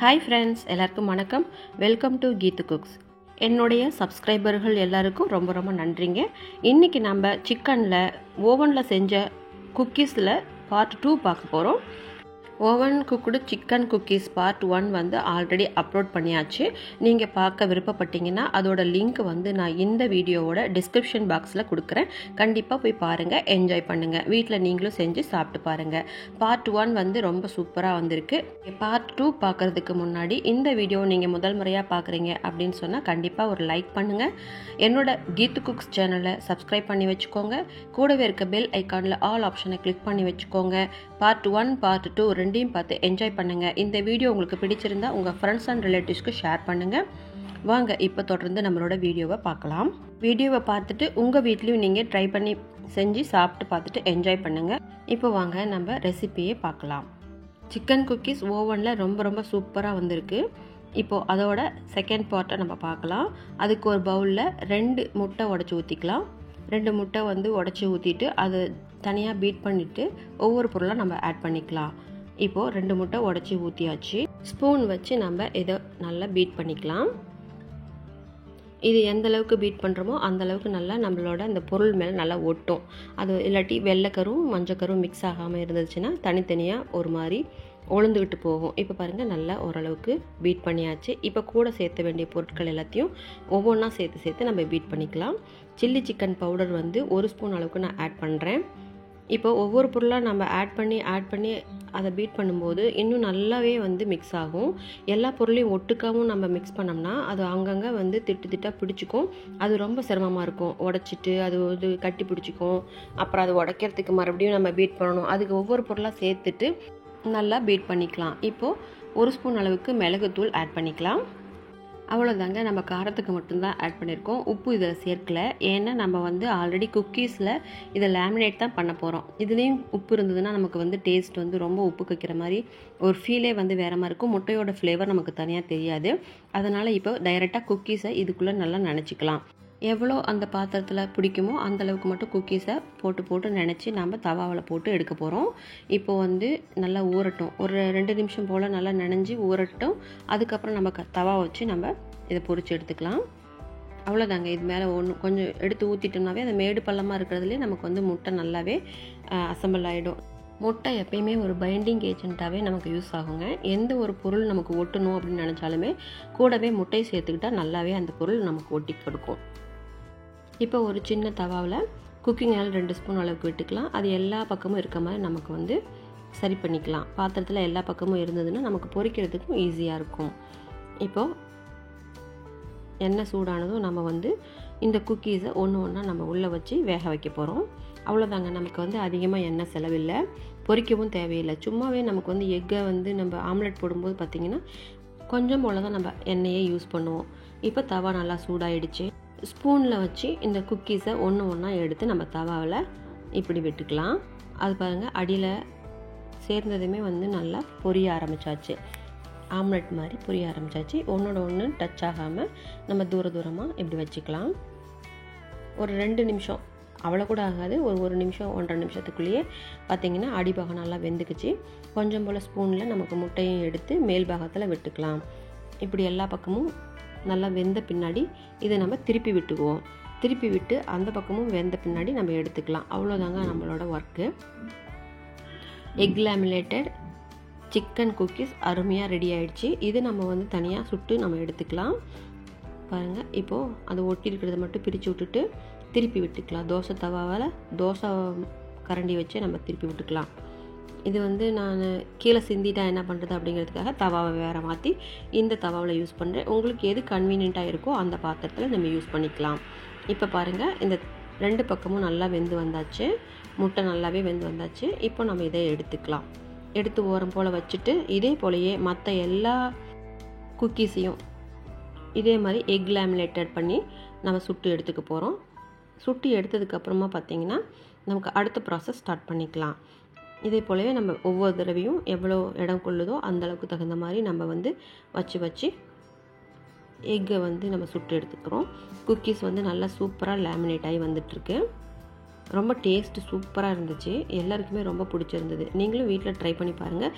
Hi friends, எல்லாருக்கும் வணக்கம். Welcome to Keethu cooks. என்னுடைய சப்ஸ்கிரைபர்கள் எல்லாருக்கும் ரொம்ப ரொம்ப நன்றிங்க. இன்றைக்கி நம்ம சிக்கனில் ஓவனில் செஞ்ச குக்கீஸில் பார்ட் 2 பார்க்க போகிறோம். Oven cooked chicken cookies part 1 வந்து ஆல்ரெடி அப்லோட் பண்ணியாச்சு. நீங்கள் பார்க்க விருப்பப்பட்டீங்கன்னா அதோட லிங்க் வந்து நான் இந்த வீடியோவோட டிஸ்கிரிப்ஷன் பாக்ஸில் கொடுக்குறேன். கண்டிப்பாக போய் பாருங்கள், என்ஜாய் பண்ணுங்கள். வீட்டில் நீங்களும் செஞ்சு சாப்பிட்டு பாருங்கள். பார்ட் 1 வந்து ரொம்ப சூப்பராக வந்திருக்கு. பார்ட் 2 பார்க்குறதுக்கு முன்னாடி இந்த வீடியோ நீங்கள் முதல் முறையாக பார்க்குறீங்க அப்படின்னு சொன்னால் கண்டிப்பாக ஒரு லைக் பண்ணுங்கள். என்னோட கீத்து குக்ஸ் சேனலை சப்ஸ்கிரைப் பண்ணி வச்சுக்கோங்க. கூடவே இருக்க பெல் ஐக்கானில் ஆல் ஆப்ஷனை கிளிக் பண்ணி வச்சுக்கோங்க. பார்ட் 1 பார்ட் 2 ரெண்டையும் பார்த்து என்ஜாய் பண்ணுங்கள். இந்த வீடியோ உங்களுக்கு பிடிச்சிருந்தா உங்கள் ஃப்ரெண்ட்ஸ் அண்ட் ரிலேட்டிவ்ஸ்க்கு ஷேர் பண்ணுங்கள். வாங்க இப்போ தொடர்ந்து நம்மளோட வீடியோவை பார்க்கலாம். வீடியோவை பார்த்துட்டு உங்கள் வீட்லேயும் நீங்கள் ட்ரை பண்ணி செஞ்சு சாப்பிட்டு பார்த்துட்டு என்ஜாய் பண்ணுங்கள். இப்போ வாங்க நம்ம ரெசிபியை பார்க்கலாம். சிக்கன் குக்கீஸ் ஓவனில் ரொம்ப ரொம்ப சூப்பராக வந்திருக்கு. இப்போது அதோட செகண்ட் பார்ட்டை நம்ம பார்க்கலாம். அதுக்கு ஒரு பவுலில் 2 முட்டை உடச்சி ஊற்றிக்கலாம். 2 முட்டை வந்து உடச்சி ஊற்றிட்டு அதை தனியாக பீட் பண்ணிவிட்டு ஒவ்வொரு பொருளாக நம்ம ஆட் பண்ணிக்கலாம். இப்போது 2 முட்டை உடச்சி ஊற்றியாச்சு. ஸ்பூன் வச்சு நம்ம இதை நல்லா பீட் பண்ணிக்கலாம். இது எந்த அளவுக்கு பீட் பண்ணுறோமோ அந்த அளவுக்கு நல்லா நம்மளோட அந்த பொருள் மேலே நல்லா ஒட்டும். அது இல்லாட்டி வெள்ளைக்கரும் மஞ்சக்கரும் மிக்ஸ் ஆகாமல் இருந்துச்சுன்னா தனித்தனியாக ஒரு மாதிரி உளுந்துக்கிட்டு போகும். இப்போ பாருங்கள், நல்லா ஓரளவுக்கு பீட் பண்ணியாச்சு. இப்போ கூட சேர்த்த வேண்டிய பொருட்கள் எல்லாத்தையும் ஒவ்வொன்றா சேர்த்து நம்ம பீட் பண்ணிக்கலாம். சில்லி சிக்கன் பவுடர் வந்து 1 ஸ்பூன் அளவுக்கு நான் ஆட் பண்ணுறேன். இப்போ ஒவ்வொரு பொருளாக நம்ம ஆட் பண்ணி அதை பீட் பண்ணும்போது இன்னும் நல்லாவே வந்து மிக்ஸ் ஆகும். எல்லா பொருளையும் ஒட்டுக்காவும் நம்ம மிக்ஸ் பண்ணோம்னா அது அங்கங்கே வந்து திட்டாக பிடிச்சிக்கும். அது ரொம்ப சிரமமாக இருக்கும். உடச்சிட்டு அது வந்து கட்டி பிடிச்சிக்கும். அப்புறம் அது உடைக்கிறதுக்கு மறுபடியும் நம்ம பீட் பண்ணணும். அதுக்கு ஒவ்வொரு பொருளாக சேர்த்துட்டு நல்லா பீட் பண்ணிக்கலாம். இப்போது 1 ஸ்பூன் அளவுக்கு மிளகுத்தூள் ஆட் பண்ணிக்கலாம். அவ்வளோதாங்க, நம்ம காரத்துக்கு மட்டும்தான் ஆட் பண்ணியிருக்கோம். உப்பு இதில் சேர்க்கலை. ஏன்னா நம்ம வந்து ஆல்ரெடி குக்கீஸில் இதை லேமினேட் தான் பண்ண போகிறோம். இதுலேயும் உப்பு இருந்ததுன்னா நமக்கு வந்து டேஸ்ட் வந்து ரொம்ப உப்பு வைக்கிற மாதிரி ஒரு ஃபீலே வந்து வேறு மாதிரி இருக்கும். முட்டையோட ஃப்ளேவர் நமக்கு தனியாக தெரியாது. அதனால் இப்போ டைரெக்டாக குக்கீஸை இதுக்குள்ளே நல்லா நினச்சிக்கலாம். எவ்வளோ அந்த பாத்திரத்தில் பிடிக்குமோ அந்தளவுக்கு மட்டும் குக்கீஸை போட்டு நினச்சி நம்ம தவாவில் போட்டு எடுக்க போகிறோம். இப்போது வந்து நல்லா ஊறட்டும். ஒரு 2 நிமிஷம் போல் நல்லா நனைஞ்சி ஊறட்டும். அதுக்கப்புறம் நம்ம தவா வச்சு நம்ம இதை பொரித்து எடுத்துக்கலாம். அவ்வளோதாங்க. இது மேலே கொஞ்சம் எடுத்து ஊற்றிட்டோம்னாவே அந்த மேடு பள்ளமாக இருக்கிறதுலேயே நமக்கு வந்து முட்டை நல்லாவே அசம்பிள் ஆகிடும். முட்டை எப்பயுமே ஒரு பைண்டிங் ஏஜென்ட்டாகவே நமக்கு யூஸ் ஆகுங்க. எந்த ஒரு பொருள் நமக்கு ஒட்டணும் அப்படின்னு நினச்சாலுமே கூடவே முட்டையை சேர்த்துக்கிட்டால் நல்லாவே அந்த பொருள் நமக்கு ஒட்டி கொடுக்கும். இப்போ ஒரு சின்ன தவாவில் குக்கிங் ஆயில் 2 ஸ்பூன் அளவுக்கு விட்டுக்கலாம். அது எல்லா பக்கமும் இருக்க மாதிரி நமக்கு வந்து சரி பண்ணிக்கலாம். பாத்திரத்தில் எல்லா பக்கமும் இருந்ததுன்னா நமக்கு பொரிக்கிறதுக்கும் ஈஸியாக இருக்கும். இப்போது எண்ணெய் சூடானதும் நம்ம வந்து இந்த குக்கீஸை ஒன்றா நம்ம உள்ளே வச்சு வேக வைக்க போகிறோம். அவ்வளோதாங்க. நமக்கு வந்து அதிகமாக எண்ணெய் செலவில்லை, பொரிக்கவும் தேவையில்லை. சும்மாவே நமக்கு வந்து எக்கை வந்து நம்ம ஆம்லெட் போடும்போது பார்த்திங்கன்னா கொஞ்சம் போல் தான் நம்ம எண்ணெயை யூஸ் பண்ணுவோம். இப்போ தவா நல்லா சூடாயிடுச்சு. ஸ்பூனில் வச்சு இந்த குக்கீஸை ஒன்றா எடுத்து நம்ம தவாவில் இப்படி விட்டுக்கலாம். அது பாருங்கள், அடியில் சேர்ந்ததுமே வந்து நல்லா பொரிய ஆரம்பித்தாச்சு. ஆம்லெட் மாதிரி பொரிய ஆரம்பித்தாச்சு. ஒன்றோட ஒன்று டச் ஆகாமல் நம்ம தூரமாக இப்படி வச்சுக்கலாம். ஒரு 2 நிமிஷம், அவ்வளோ கூட ஆகாது, ஒரு நிமிஷம் 1.5 நிமிஷத்துக்குள்ளேயே பார்த்திங்கன்னா அடிபாகம் நல்லா வெந்துக்குச்சு. கொஞ்சம் போல் ஸ்பூனில் நமக்கு முட்டையும் எடுத்து மேல் பாகத்தில் விட்டுக்கலாம். இப்படி எல்லா பக்கமும் நல்லா வெந்த பின்னாடி இதை நம்ம திருப்பி விட்டுக்குவோம். திருப்பி விட்டு அந்த பக்கமும் வெந்த பின்னாடி நம்ம எடுத்துக்கலாம். அவ்வளோதாங்க நம்மளோட work. Egg laminated chicken cookies அருமையாக ரெடி ஆகிடுச்சு. இது நம்ம வந்து தனியாக சுட்டு நம்ம எடுத்துக்கலாம். பாருங்கள், இப்போது அதை ஒட்டி இருக்கிறத மட்டும் பிரித்து விட்டுட்டு திருப்பி விட்டுக்கலாம். தோசை தவாவில் தோசை கரண்டி வச்சு நம்ம திருப்பி விட்டுக்கலாம். இது வந்து நான் கீழே சிந்திட்டா என்ன பண்ணுறது அப்படிங்கிறதுக்காக தவாவை வேறு மாற்றி இந்த தவாவில் யூஸ் பண்ணுறேன். உங்களுக்கு எது கன்வீனியண்ட்டாக இருக்கோ அந்த பாத்திரத்தில் நம்ம யூஸ் பண்ணிக்கலாம். இப்போ பாருங்கள், இந்த 2 பக்கமும் நல்லா வெந்து வந்தாச்சு. முட்டை நல்லாவே வெந்து வந்தாச்சு. இப்போ நம்ம இதை எடுத்துக்கலாம். எடுத்து ஓரம் போல் வச்சுட்டு இதே போலயே மற்ற எல்லா குக்கீஸையும் இதே மாதிரி எக் லேமினேட்டட் பண்ணி நம்ம சுட்டு எடுத்துக்க போகிறோம். சுட்டி எடுத்ததுக்கப்புறமா பார்த்திங்கன்னா நமக்கு அடுத்த ப்ராசஸ் ஸ்டார்ட் பண்ணிக்கலாம். இதே போலவே நம்ம ஒவ்வொரு தடவையும் எவ்வளோ இடம் கொள்ளுதோ அந்தளவுக்கு தகுந்த மாதிரி நம்ம வந்து வச்சு எக்கை வந்து நம்ம சுட்டு எடுத்துக்கிறோம். குக்கீஸ் வந்து நல்லா சூப்பராக லேமினேட் ஆகி வந்துட்டுருக்கு. ரொம்ப டேஸ்ட்டு சூப்பராக இருந்துச்சு. எல்லாருக்குமே ரொம்ப பிடிச்சிருந்தது. நீங்களும் வீட்டில் ட்ரை பண்ணி பாருங்கள்.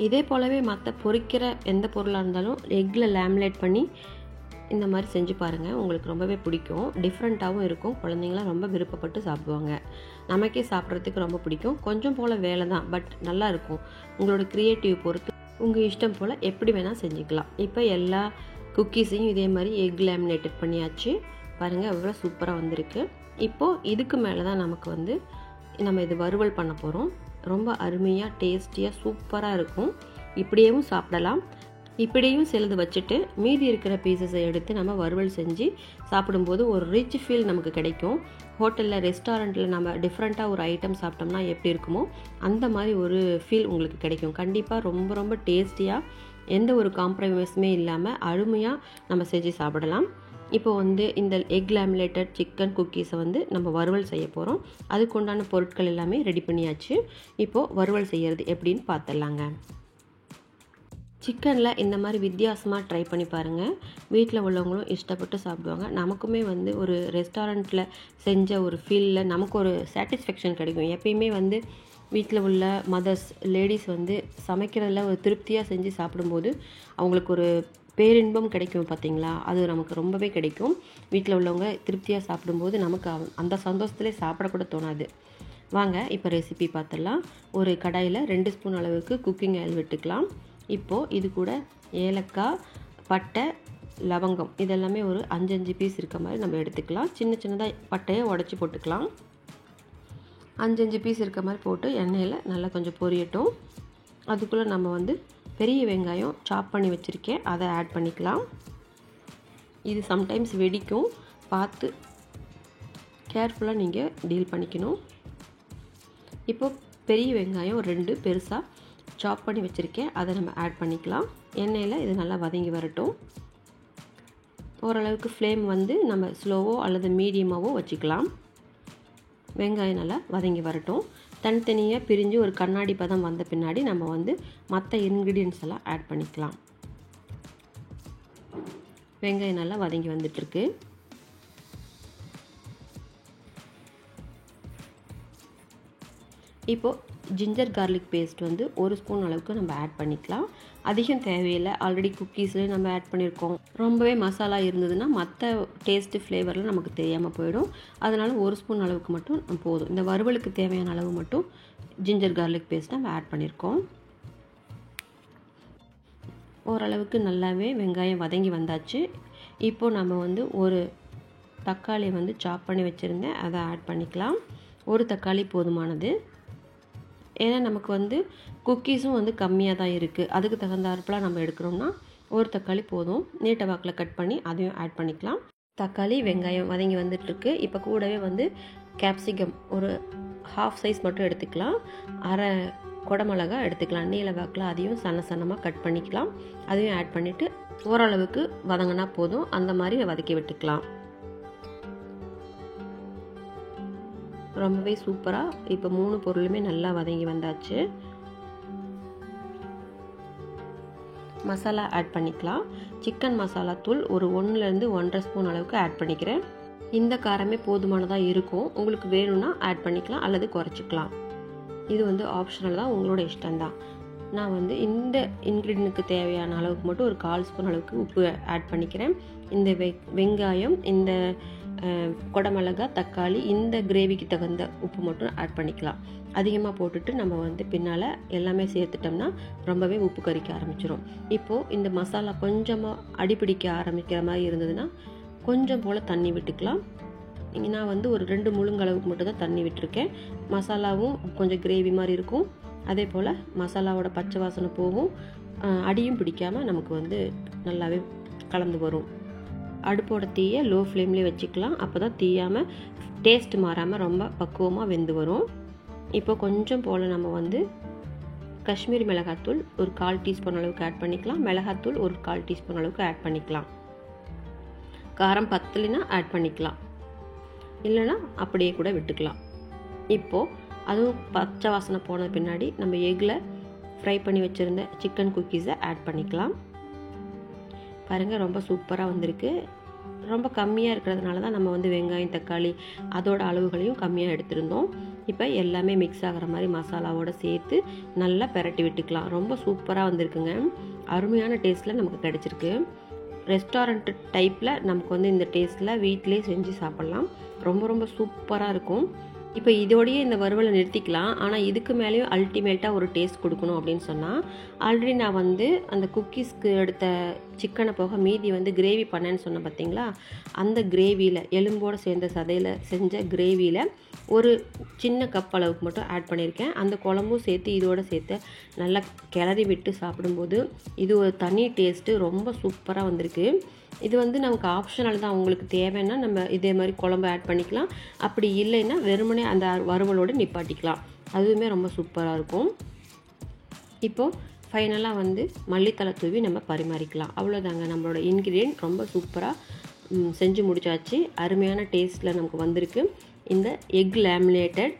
இதே போலவே மற்ற பொரிக்கிற எந்த பொருளாக இருந்தாலும் எக்கில் லேமினேட் பண்ணி இந்த மாதிரி செஞ்சு பாருங்கள். உங்களுக்கு ரொம்பவே பிடிக்கும். டிஃப்ரெண்ட்டாகவும் இருக்கும். குழந்தைங்களாம் ரொம்ப விருப்பப்பட்டு சாப்பிடுவாங்க. நமக்கே சாப்பிட்றதுக்கு ரொம்ப பிடிக்கும். கொஞ்சம் போல் வேலை தான், பட் நல்லா இருக்கும். உங்களோட க்ரியேட்டிவ் பொறுத்து உங்கள் இஷ்டம் போல் எப்படி வேணால் செஞ்சுக்கலாம். இப்போ எல்லா குக்கீஸையும் இதே மாதிரி எக் லேமினேட்டட் பண்ணியாச்சு. பாருங்கள் எவ்வளோ சூப்பராக வந்திருக்கு. இப்போது இதுக்கு மேலே தான் நமக்கு வந்து நம்ம இது வறுவல் பண்ண போகிறோம். ரொம்ப அருமையாக டேஸ்டியாக சூப்பராக இருக்கும். இப்படியேவும் சாப்பிடலாம். இப்படியும் சிலது வச்சுட்டு மீதி இருக்கிற பீசஸை எடுத்து நம்ம வறுவல் செஞ்சு சாப்பிடும்போது ஒரு ரிச் ஃபீல் நமக்கு கிடைக்கும். ஹோட்டலில் ரெஸ்டாரண்ட்டில் நம்ம டிஃப்ரெண்ட்டாக ஒரு ஐட்டம் சாப்பிட்டோம்னா எப்படி இருக்குமோ அந்த மாதிரி ஒரு ஃபீல் உங்களுக்கு கிடைக்கும். கண்டிப்பாக ரொம்ப ரொம்ப டேஸ்டியாக எந்த ஒரு காம்ப்ரமைஸுமே இல்லாமல் அருமையாக நம்ம செஞ்சு சாப்பிடலாம். இப்போ வந்து இந்த எக் லேமினேட்டட் சிக்கன் குக்கீஸை வந்து நம்ம வறுவல் செய்ய போகிறோம். அதுக்கு உண்டான பொருட்கள் எல்லாமே ரெடி பண்ணியாச்சு. இப்போது வறுவல் செய்கிறது எப்படின்னு பார்த்துடலாங்க. சிக்கனில் இந்த மாதிரி வித்தியாசமாக ட்ரை பண்ணி பாருங்கள். வீட்டில் உள்ளவங்களும் இஷ்டப்பட்டு சாப்பிடுவாங்க. நமக்குமே வந்து ஒரு ரெஸ்டாரண்ட்டில் செஞ்ச ஒரு ஃபீலில் நமக்கு ஒரு சாட்டிஸ்ஃபேக்ஷன் கிடைக்கும். எப்பயுமே வந்து வீட்டில் உள்ள மதர்ஸ் லேடிஸ் வந்து சமைக்கிறதுல ஒரு திருப்தியாக செஞ்சு சாப்பிடும்போது அவங்களுக்கு ஒரு பேரின்பம் கிடைக்கும் பார்த்திங்களா, அது நமக்கு ரொம்பவே கிடைக்கும். வீட்டில் உள்ளவங்க திருப்தியாக சாப்பிடும்போது நமக்கு அந்த சந்தோஷத்துலேயே சாப்பிடக்கூட தோணாது. வாங்க இப்போ ரெசிபி பார்த்துடலாம். ஒரு கடாயில் 2 ஸ்பூன் அளவுக்கு குக்கிங் ஆயில் விட்டுக்கலாம். இப்போது இது கூட ஏலக்காய், பட்டை, லவங்கம் இதெல்லாமே ஒரு 5 பீஸ் இருக்க மாதிரி நம்ம எடுத்துக்கலாம். சின்ன சின்னதாக பட்டையை உடச்சி போட்டுக்கலாம். 5 பீஸ் இருக்க மாதிரி போட்டு எண்ணெயில் நல்லா கொஞ்சம் பொரியட்டும். அதுக்குள்ளே நம்ம வந்து பெரிய வெங்காயம் சாப் பண்ணி வச்சுருக்கேன், அதை ஆட் பண்ணிக்கலாம். இது சம்டைம்ஸ் வெடிக்கும், பார்த்து கேர்ஃபுல்லாக நீங்கள் டீல் பண்ணிக்கணும். இப்போது பெரிய வெங்காயம் 2 பெருசாக சாப் பண்ணி வச்சுருக்கேன், அதை நம்ம ஆட் பண்ணிக்கலாம். எண்ணெயில் இது நல்லா வதங்கி வரட்டும். ஓரளவுக்கு ஃப்ளேம் வந்து நம்ம ஸ்லோவோ அல்லது மீடியமாகவோ வச்சுக்கலாம். வெங்காயம் நல்லா வதங்கி வரட்டும். தனித்தனியாக பிரிஞ்சு ஒரு கண்ணாடி பதம் வந்த பின்னாடி நம்ம வந்து மற்ற இன்க்ரீடியன்ட்ஸ் எல்லாம் ஆட் பண்ணிக்கலாம். வெங்காயம் நல்லா வதங்கி வந்துட்டுருக்கு. இப்போது ஜிஞ்சர் கார்லிக் பேஸ்ட் வந்து 1 ஸ்பூன் அளவுக்கு நம்ம ஆட் பண்ணிக்கலாம். அதிகம் தேவையில்லை, ஆல்ரெடி குக்கீஸில் நம்ம ஆட் பண்ணியிருக்கோம். ரொம்பவே மசாலா இருந்ததுன்னா மற்ற டேஸ்ட்டு ஃப்ளேவரில் நமக்கு தெரியாமல் போயிடும். அதனால் 1 ஸ்பூன் அளவுக்கு மட்டும் போதும். இந்த வறுவலுக்கு தேவையான அளவு மட்டும் ஜிஞ்சர் கார்லிக் பேஸ்ட் நம்ம ஆட் பண்ணியிருக்கோம். ஓரளவுக்கு நல்லாவே வெங்காயம் வதங்கி வந்தாச்சு. இப்போது நம்ம வந்து ஒரு தக்காளியை வந்து சாப் பண்ணி வச்சுருந்தேன், அதை ஆட் பண்ணிக்கலாம். ஒரு தக்காளி போதுமானது. ஏன்னா நமக்கு வந்து குக்கீஸும் வந்து கம்மியாக தான் இருக்குது. அதுக்கு தகுந்தாற்பெலாம் நம்ம எடுக்கிறோம்னா ஒரு தக்காளி போதும். நீட்ட வாக்கில் கட் பண்ணி அதையும் ஆட் பண்ணிக்கலாம். தக்காளி வெங்காயம் வதங்கி வந்துட்டுருக்கு. இப்போ கூடவே வந்து கேப்சிகம் ஒரு ஹாஃப் சைஸ் மட்டும் எடுத்துக்கலாம். அரை குடமிளகா எடுத்துக்கலாம். நீல வாக்கில் அதையும் சன்னமாக கட் பண்ணிக்கலாம். அதையும் ஆட் பண்ணிவிட்டு ஓரளவுக்கு வதங்கினா போதும், அந்த மாதிரி வதக்கி விட்டுக்கலாம். ரொம்பவே சூப்பராக இப்போ 3 பொருளுமே நல்லா வதங்கி வந்தாச்சு. மசாலா ஆட் பண்ணிக்கலாம். சிக்கன் மசாலா தூள் ஒரு 1லேருந்து 1.5 ஸ்பூன் அளவுக்கு ஆட் பண்ணிக்கிறேன். இந்த காரமே போதுமானதாக இருக்கும். உங்களுக்கு வேணும்னா ஆட் பண்ணிக்கலாம் அல்லது குறைச்சிக்கலாம். இது வந்து ஆப்ஷனல் தான், உங்களோட இஷ்டம்தான். நான் வந்து இந்த இன்க்ரீடியன்ட்க்கு தேவையான அளவுக்கு மட்டும் ஒரு 1/4 ஸ்பூன் அளவுக்கு உப்பு ஆட் பண்ணிக்கிறேன். இந்த வெங்காயம், இந்த குடமிளகா, தக்காளி, இந்த கிரேவிக்கு தகுந்த உப்பு மட்டும் ஆட் பண்ணிக்கலாம். அதிகமாக போட்டுட்டு நம்ம வந்து பின்னால் எல்லாமே சேர்த்துட்டோம்னா ரொம்பவே உப்பு கறிக்க ஆரம்பிச்சிடும். இப்போது இந்த மசாலா கொஞ்சமாக அடிப்பிடிக்க ஆரம்பிக்கிற மாதிரி இருந்ததுன்னா கொஞ்சம் போல் தண்ணி விட்டுக்கலாம். நான் வந்து ஒரு 2 முழுங்களவுக்கு மட்டும் தான் தண்ணி விட்டுருக்கேன். மசாலாவும் கொஞ்சம் கிரேவி மாதிரி இருக்கும். அதே போல் மசாலாவோட பச்சை வாசனை போகும், அடியும் பிடிக்காமல் நமக்கு வந்து நல்லாவே கலந்து வரும். அடுப்போட தீயை லோ ஃப்ளேம்லேயே வச்சுக்கலாம். அப்போ தான் தீயாமல் டேஸ்ட் மாறாமல் ரொம்ப பக்குவமாக வெந்து வரும். இப்போ கொஞ்சம் போல் நம்ம வந்து காஷ்மீரி மிளகாத்தூள் ஒரு 1/4 டீஸ்பூன் அளவுக்கு ஆட் பண்ணிக்கலாம். மிளகாத்தூள் ஒரு 1/4 டீஸ்பூன் அளவுக்கு ஆட் பண்ணிக்கலாம். காரம் பத்தலைன்னா ஆட் பண்ணிக்கலாம், இல்லைன்னா அப்படியே கூட விட்டுக்கலாம். இப்போது அதுவும் பச்சை வாசனை போன பின்னாடி நம்ம எக்கில் ஃப்ரை பண்ணி வச்சுருந்த சிக்கன் குக்கீஸை ஆட் பண்ணிக்கலாம். பாருங்கள் ரொம்ப சூப்பராக வந்திருக்கு. ரொம்ப கம்மியாக இருக்கிறதுனால தான் நம்ம வந்து வெங்காயம், தக்காளி அதோட அளவுகளையும் கம்மியாக எடுத்திருந்தோம். இப்போ எல்லாமே மிக்ஸ் ஆகிற மாதிரி மசாலாவோடு சேர்த்து நல்லா பெரட்டி விட்டுக்கலாம். ரொம்ப சூப்பராக வந்திருக்குங்க. அருமையான டேஸ்ட்டில் நமக்கு கிடச்சிருக்கு. ரெஸ்டாரண்ட் டைப்பில் நமக்கு வந்து இந்த டேஸ்ட்டில் வீட்டிலே செஞ்சு சாப்பிட்லாம். ரொம்ப சூப்பராக இருக்கும். இப்போ இதோடையே இந்த வறுவலை நிறுத்திக்கலாம். ஆனால் இதுக்கு மேலேயும் அல்டிமேட்டாக ஒரு டேஸ்ட் கொடுக்கணும் அப்படின்னு சொன்னால், ஆல்ரெடி நான் வந்து அந்த குக்கீஸ்க்கு எடுத்த சிக்கனை போக மீதி வந்து கிரேவி பண்ணேன்னு சொன்னேன் பார்த்தீங்களா, அந்த கிரேவியில் எலும்போடு சேர்ந்த சதையில் செஞ்ச கிரேவியில் ஒரு சின்ன கப் அளவுக்கு மட்டும் ஆட் பண்ணியிருக்கேன். அந்த குழம்பும் சேர்த்து இதோடு சேர்த்து நல்லா கிளறி விட்டு சாப்பிடும்போது இது ஒரு தனி டேஸ்ட்டு. ரொம்ப சூப்பராக வந்திருக்கு. இது வந்து நமக்கு ஆப்ஷனல் தான். உங்களுக்கு தேவைன்னா நம்ம இதே மாதிரி குழம்பு ஆட் பண்ணிக்கலாம். அப்படி இல்லைன்னா வெறுமனே அந்த வறுவலோடு நிப்பாட்டிக்கலாம். அதுவுமே ரொம்ப சூப்பராக இருக்கும். இப்போது ஃபைனலாக வந்து மல்லித்தலை தூவி நம்ம பரிமாறிக்கலாம். அவ்வளோதாங்க, நம்மளோட இன்க்ரீடியன்ட் ரொம்ப சூப்பராக செஞ்சு முடிச்சாச்சு. அருமையான டேஸ்ட்டில் நமக்கு வந்திருக்கு. இந்த எக் லேமினேட்டட்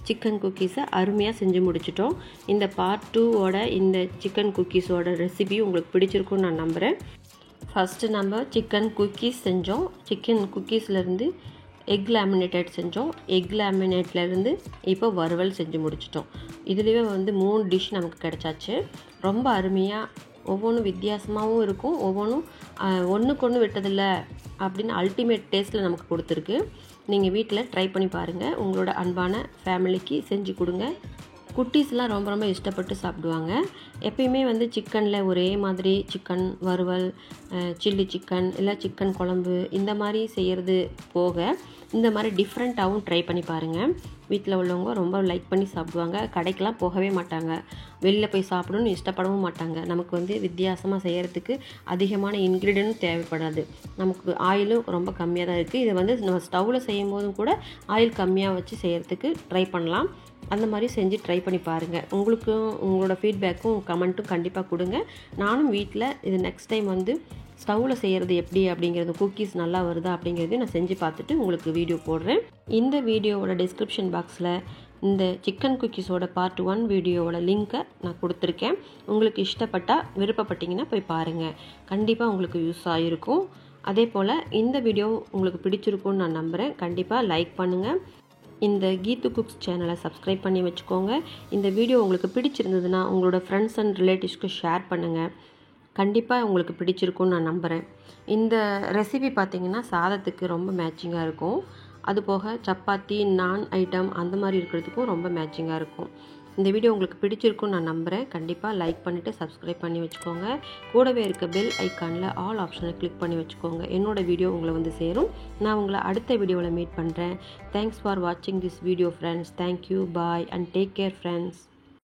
சிக்கன் குக்கீஸை அருமையாக செஞ்சு முடிச்சிட்டோம். இந்த பார்ட் 2ஓட இந்த சிக்கன் குக்கீஸோட ரெசிபி உங்களுக்கு பிடிச்சிருக்குன்னு நான் நம்புகிறேன். ஃபஸ்ட்டு நம்ம சிக்கன் குக்கீஸ் செஞ்சோம். சிக்கன் குக்கீஸ்லேருந்து எக் லேமினேட்டட் செஞ்சோம். எக் லேமினேட்லேருந்து இப்போ வறுவல் செஞ்சு முடிச்சிட்டோம். இதுலேயே வந்து 3 டிஷ் நமக்கு கிடச்சாச்சு. ரொம்ப அருமையாக ஒவ்வொன்றும் வித்தியாசமாகவும் இருக்கும். ஒவ்வொன்றும் ஒன்றுக்கு ஒன்று விட்டதில்லை அப்படின்னு அல்டிமேட் டேஸ்ட்டில் நமக்கு கொடுத்துருக்கு. நீங்கள் வீட்டில் ட்ரை பண்ணி பாருங்கள். உங்களோட அன்பான ஃபேமிலிக்கு செஞ்சு கொடுங்க. குட்டீஸ்லாம் ரொம்ப இஷ்டப்பட்டு சாப்பிடுவாங்க. எப்பயுமே வந்து சிக்கனில் ஒரே மாதிரி சிக்கன் வறுவல், சில்லி சிக்கன் இல்லை சிக்கன் குழம்பு இந்த மாதிரி செய்கிறது போக இந்த மாதிரி டிஃப்ரெண்ட்டாகவும் ட்ரை பண்ணி பாருங்கள். வீட்டில் உள்ளவங்க ரொம்ப லைக் பண்ணி சாப்பிடுவாங்க. கடைக்கெலாம் போகவே மாட்டாங்க. வெளியில் போய் சாப்பிடணும்னு இஷ்டப்படவும் மாட்டாங்க. நமக்கு வந்து வித்தியாசமாக செய்கிறதுக்கு அதிகமான இன்க்ரீடியன்ட்டும் தேவைப்படாது. நமக்கு ஆயிலும் ரொம்ப கம்மியாக தான் இருக்குது. இதை வந்து நம்ம ஸ்டவ்வில் செய்யும் போதும் கூட ஆயில் கம்மியாக வச்சு செய்கிறதுக்கு ட்ரை பண்ணலாம். அந்த மாதிரி செஞ்சு ட்ரை பண்ணி பாருங்கள். உங்களுக்கும் உங்களோட ஃபீட்பேக்கும் கமெண்ட்டும் கண்டிப்பாக கொடுங்க. நானும் வீட்டில் இது நெக்ஸ்ட் டைம் வந்து ஸ்டவ்வில் செய்கிறது எப்படி அப்படிங்கிறது, குக்கீஸ் நல்லா வருதா அப்படிங்கிறதையும் நான் செஞ்சு பார்த்துட்டு உங்களுக்கு வீடியோ போடுறேன். இந்த வீடியோவோட டிஸ்கிரிப்ஷன் பாக்ஸில் இந்த சிக்கன் குக்கீஸோட பார்ட் 1 வீடியோவோட லிங்க்கை நான் கொடுத்துருக்கேன். உங்களுக்கு இஷ்டப்பட்டால் விருப்பப்பட்டீங்கன்னா போய் பாருங்கள். கண்டிப்பாக உங்களுக்கு யூஸ் ஆகிருக்கும். அதே போல் இந்த வீடியோ உங்களுக்கு பிடிச்சிருக்கும்னு நான் நம்புகிறேன். கண்டிப்பாக லைக் பண்ணுங்கள். இந்த கீத்து குக்ஸ் சேனலை சப்ஸ்கிரைப் பண்ணி வச்சுக்கோங்க. இந்த வீடியோ உங்களுக்கு பிடிச்சிருந்ததுன்னா உங்களோட ஃப்ரெண்ட்ஸ் அண்ட் ரிலேட்டிவ்ஸ்க்கு ஷேர் பண்ணுங்கள். கண்டிப்பாக உங்களுக்கு பிடிச்சிருக்கும்னு நான் நம்புகிறேன். இந்த ரெசிபி பார்த்திங்கன்னா சாதத்துக்கு ரொம்ப மேட்சிங்காக இருக்கும். அதுபோக சப்பாத்தி, நான் ஐட்டம் அந்த மாதிரி இருக்கிறதுக்கும் ரொம்ப மேட்சிங்காக இருக்கும். இந்த வீடியோ உங்களுக்கு பிடிச்சிருக்குன்னு நான் நம்புகிறேன். கண்டிப்பாக லைக் பண்ணிவிட்டு சப்ஸ்கிரைப் பண்ணி வச்சுக்கோங்க. கூடவே இருக்க பெல் ஐக்கானில் ஆல் ஆப்ஷனை கிளிக் பண்ணி வச்சுக்கோங்க. என்னோடய வீடியோ உங்களை வந்து சேரும். நான் உங்களை அடுத்த வீடியோவில் மீட் பண்ணுறேன். தேங்க்ஸ் ஃபார் வாட்சிங் this video friends. Thank you, bye and take care friends.